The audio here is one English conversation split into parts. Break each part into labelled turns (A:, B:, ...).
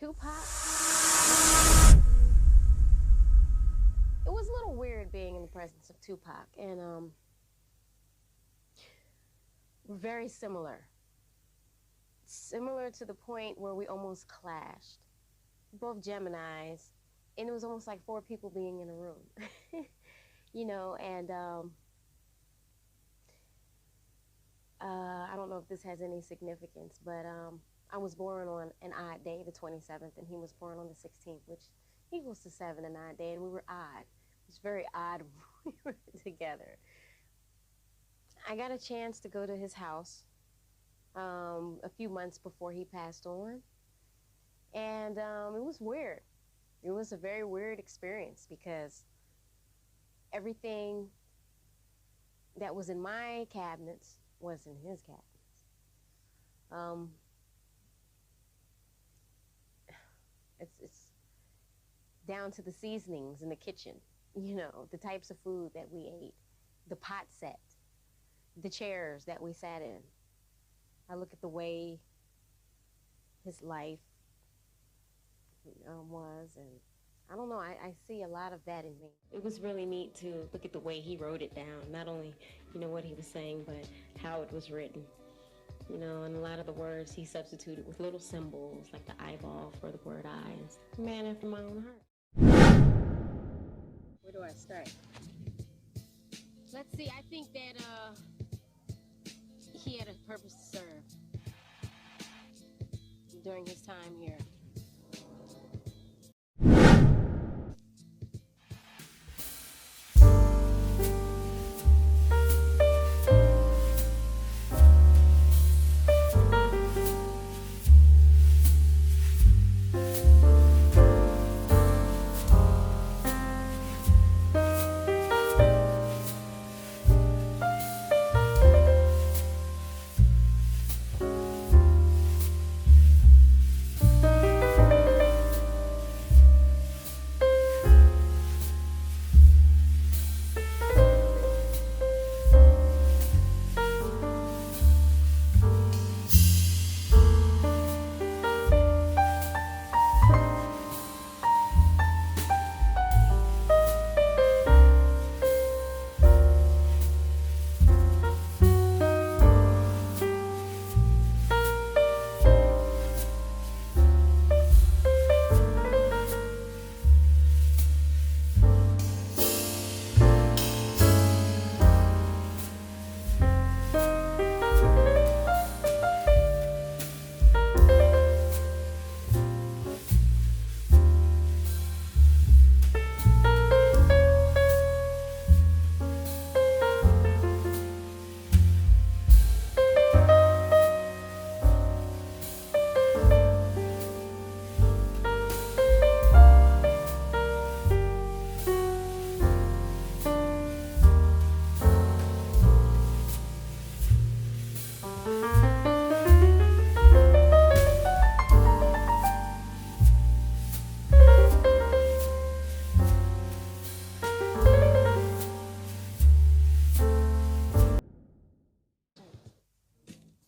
A: Tupac. It was a little weird being in the presence of Tupac, and we're very similar. Similar to the point where we almost clashed. Both Geminis, and it was almost like four people being in a room. And I don't know if this has any significance, but I was born on an odd day, the 27th, and he was born on the 16th, which equals to 7 and 9 day, and we were odd. It was very odd when we were together. I got a chance to go to his house a few months before he passed on, and it was weird. It was a very weird experience because everything that was in my cabinets was in his cabinets. It's down to the seasonings in the kitchen, the types of food that we ate, the pot set, the chairs that we sat in. I look at the way his life was, and I don't know, I see a lot of that in me. It was really neat to look at the way he wrote it down, not only, what he was saying, but how it was written. And a lot of the words he substituted with little symbols, like the eyeball for the word eyes. Man after my own heart. Where do I start? Let's see, I think that he had a purpose to serve during his time here.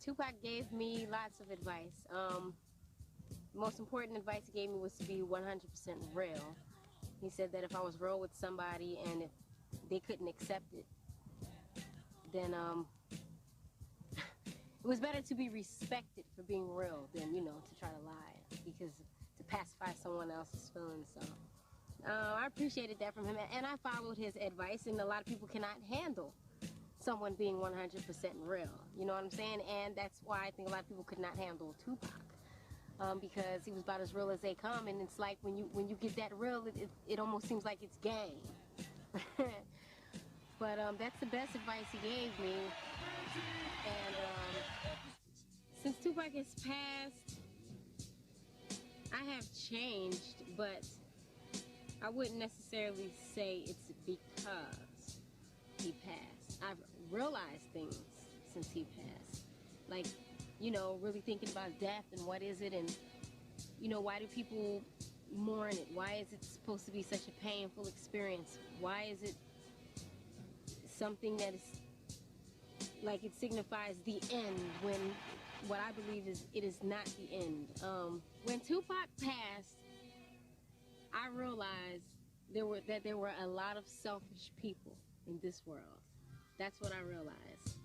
A: Tupac gave me lots of advice. The most important advice he gave me was to be 100% real. He said that if I was real with somebody and if they couldn't accept it, then it was better to be respected for being real than, to try to lie, because to pacify someone else's feelings. So I appreciated that from him, and I followed his advice, and a lot of people cannot handle someone being 100% real, you know what I'm saying? And that's why I think a lot of people could not handle Tupac, because he was about as real as they come, and it's like when you get that real, it almost seems like it's game. But that's the best advice he gave me. And since Tupac has passed, I have changed, but I wouldn't necessarily say it's because he passed. I've realized things since he passed, like, really thinking about death and what is it, and why do people mourn it? Why is it supposed to be such a painful experience? Why is it something that is like it signifies the end when what I believe is it is not the end. When Tupac passed, I realized there were a lot of selfish people in this world. That's what I realized.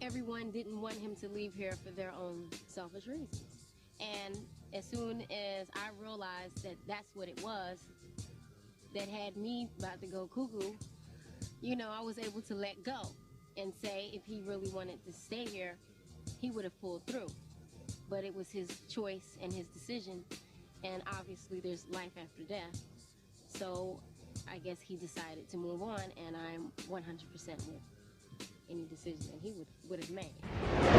A: Everyone didn't want him to leave here for their own selfish reasons. And as soon as I realized that that's what it was that had me about to go cuckoo, you know, I was able to let go and say if he really wanted to stay here, he would have pulled through. But it was his choice and his decision, and obviously there's life after death. So I guess he decided to move on, and I'm 100% with any decision that he would have made.